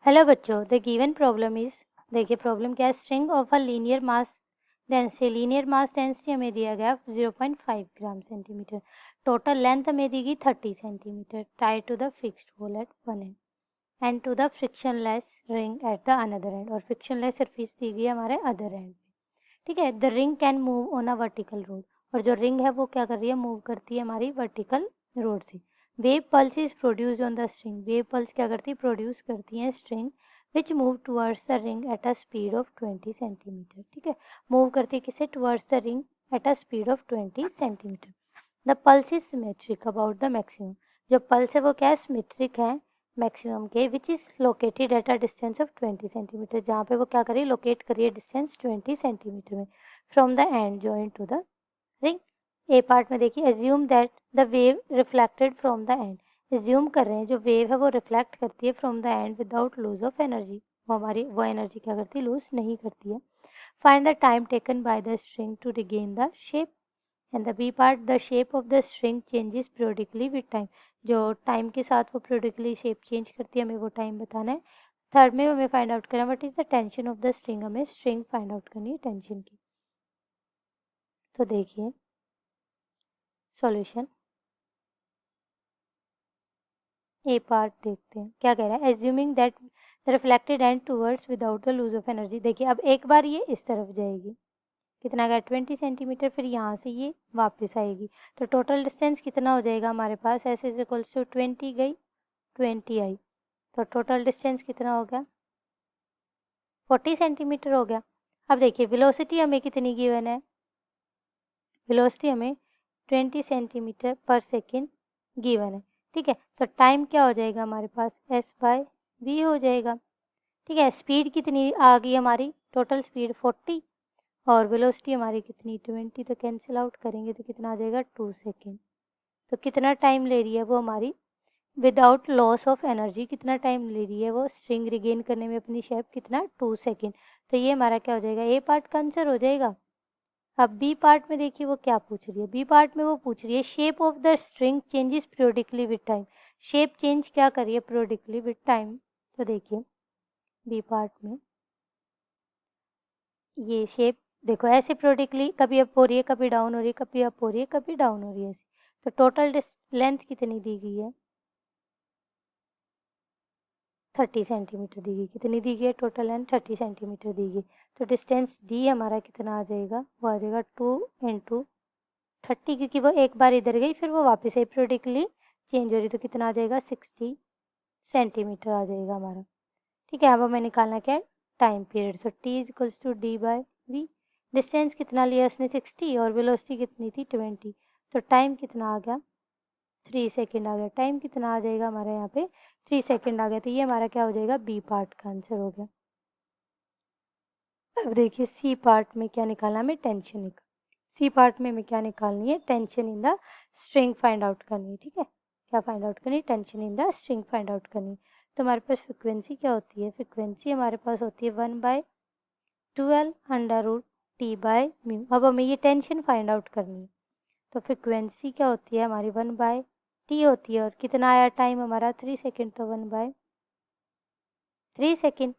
Hello बच्चों, the given problem is, देखिए problem क्या है। String of a linear mass density हमें दिया गया 0.5 ग्राम सेंटीमीटर। टोटल लेंथ हमें दी गई 30 centimetre tied to the fixed hole at one end and to the frictionless ring at the another end, और फ्रिक्शनलेस सरफेस दी गई हमारे अदर एंड पे। ठीक है, the ring can move on a vertical rod, और जो रिंग है वो क्या कर रही है, मूव करती है हमारी वर्टिकल रोड से। Wave pulse is produced on the string, wave pulse क्या करती है, प्रोड्यूस करती है string which move towards the ring at a speed of 20 centimetre. ठीक है, मूव करती है किसे, towards the ring at a speed of 20 centimetre. The pulse is symmetric about the maximum, जो पल्स है वो क्या है, सिमेट्रिक है मैक्सिमम के, which is located at a distance of 20 centimetre, जहाँ पे वो क्या करिए, लोकेट करिए डिस्टेंस 20 सेंटीमीटर में from the end joint to the ring. A part में देखिए, assume that the wave reflected from the end, assume कर रहे हैं जो वेव है वो रिफ्लेक्ट करती है from the end without lose of energy, वो एनर्जी क्या करती है, लूज नहीं करती है। Find the time taken by the string to regain the shape. And the B part, the shape of the string changes periodically with time, जो time के साथ वो periodically शेप चेंज करती है, हमें वो टाइम बताना है। थर्ड में हमें फाइंड आउट करना what is the tension of the string, हमें स्ट्रिंग फाइंड आउट करनी है टेंशन की। तो देखिए सॉल्यूशन, ए पार्ट देखते हैं क्या कह रहा है। Assuming that the reflected and towards without the lose of energy, देखिए अब एक बार ये इस तरफ जाएगी, कितना गया 20 सेंटीमीटर, फिर यहाँ से ये वापस आएगी, तो टोटल डिस्टेंस कितना हो जाएगा हमारे पास, एस इज इक्वल्स टू 20 गई 20 आई, तो टोटल डिस्टेंस कितना हो गया 40 सेंटीमीटर हो गया। अब देखिए वेलोसिटी हमें कितनी गिवन है, वेलोसिटी हमें 20 सेंटीमीटर पर सेकेंड गिवन है। ठीक है, तो टाइम क्या हो जाएगा हमारे पास, एस बाय वी हो जाएगा। ठीक है, स्पीड कितनी आ गई हमारी, टोटल स्पीड 40 और वेलोसिटी हमारी कितनी 20, तो कैंसिल आउट करेंगे तो कितना आ जाएगा 2 सेकेंड। तो कितना टाइम ले रही है वो हमारी, विदाउट लॉस ऑफ एनर्जी कितना टाइम ले रही है वो स्ट्रिंग रिगेन करने में अपनी शेप, कितना 2 सेकेंड। तो ये हमारा क्या हो जाएगा, ए पार्ट का आंसर हो जाएगा। अब बी पार्ट में देखिए वो क्या पूछ रही है, बी पार्ट में वो पूछ रही है shape of the string changes periodically with time, shape change क्या कर रही है periodically विद टाइम। तो देखिए बी पार्ट में ये शेप देखो ऐसे periodically कभी अप हो रही है, कभी डाउन हो रही है, कभी अप हो रही है, कभी डाउन हो रही है ऐसे। तो टोटल लेंथ कितनी दी गई है, 30 सेंटीमीटर दी गई, कितनी दी गई है, टोटल लेंथ 30 सेंटीमीटर दी गई। तो डिस्टेंस डी हमारा कितना आ जाएगा, वो आ जाएगा 2 इंटू 30, क्योंकि वो एक बार इधर गई फिर वो वापस आई, periodically चेंज हो रही, तो कितना आ जाएगा 60 सेंटीमीटर आ जाएगा हमारा। ठीक है, अब हमें निकालना क्या है, time period. So T is equals to D by V, distance कितना लिया उसने 60 और वेलोसिटी कितनी थी 20, तो टाइम कितना आ गया 3 सेकेंड आ गया। टाइम कितना आ जाएगा हमारे यहाँ पे 3 सेकेंड आ गया, तो ये हमारा क्या हो जाएगा, बी पार्ट का आंसर हो गया। अब देखिए सी पार्ट में क्या निकालना, हमें टेंशन निकाल, सी पार्ट में हमें क्या निकालनी है, tension in the string find out करनी है। ठीक है, क्या फाइंड आउट करनी है, tension in the string find out करनी है। तो हमारे पास फ्रिक्वेंसी क्या होती है, फ्रिक्वेंसी हमारे पास होती है 1/12 under root T by mu. अब हमें ये टेंशन फाइंड आउट करनी है, तो फ्रिक्वेंसी क्या होती है हमारी 1/t होती है, और कितना आया टाइम हमारा 3 सेकेंड, तो 1/3 सेकेंड।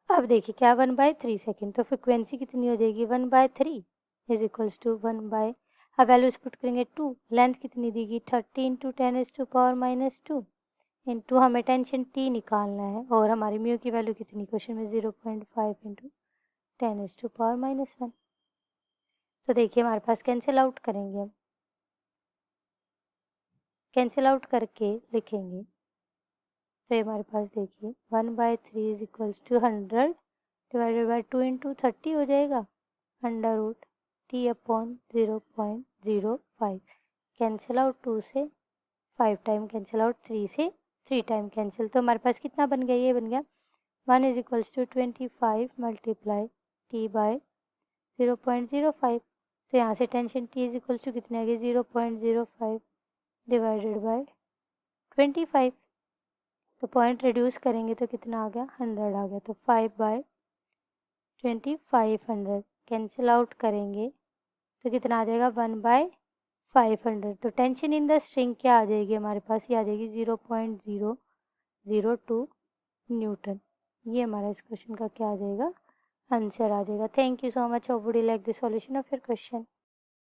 अब देखिए क्या 1/3 सेकेंड, तो फ्रिक्वेंसी कितनी हो जाएगी 1/3 इज इक्वल्स टू 1 अब वैल्यूज पुट करेंगे 2, लेंथ कितनी दी गई 30 इंटू 10⁻⁻2 इंटू हमें टेंशन टी निकालना है, और हमारी म्यू की वैल्यू कितनी क्वेश्चन में 0.5 इंटू 10⁻⁻1। तो देखिए हमारे पास कैंसिल आउट करेंगे, हम कैंसिल आउट करके लिखेंगे, तो ये हमारे पास देखिए 1/3 is equals to 100 divided by 2 into 30 हो जाएगा under root T upon 0.05। Cancel out 2 से 5 टाइम, कैंसिल आउट 3 से 3 टाइम कैंसिल, तो हमारे पास कितना बन गया, ये बन गया 1 is equals to 25 multiply T by 0.05। तो यहाँ से tension T is equals to कितने आ गए 0.05 डिवाइडेड बाय 25, तो पॉइंट रिड्यूस करेंगे तो कितना आ गया 100 आ गया, तो 5/2500 कैंसिल आउट करेंगे तो कितना आ जाएगा 1/500। तो टेंशन इन द स्ट्रिंग क्या आ जाएगी हमारे पास, ये आ जाएगी 0.0 0.02 न्यूटन। ये हमारा इस क्वेश्चन का क्या आ जाएगा, आंसर आ जाएगा। Thank you so much. Hope would you like the solution of your question.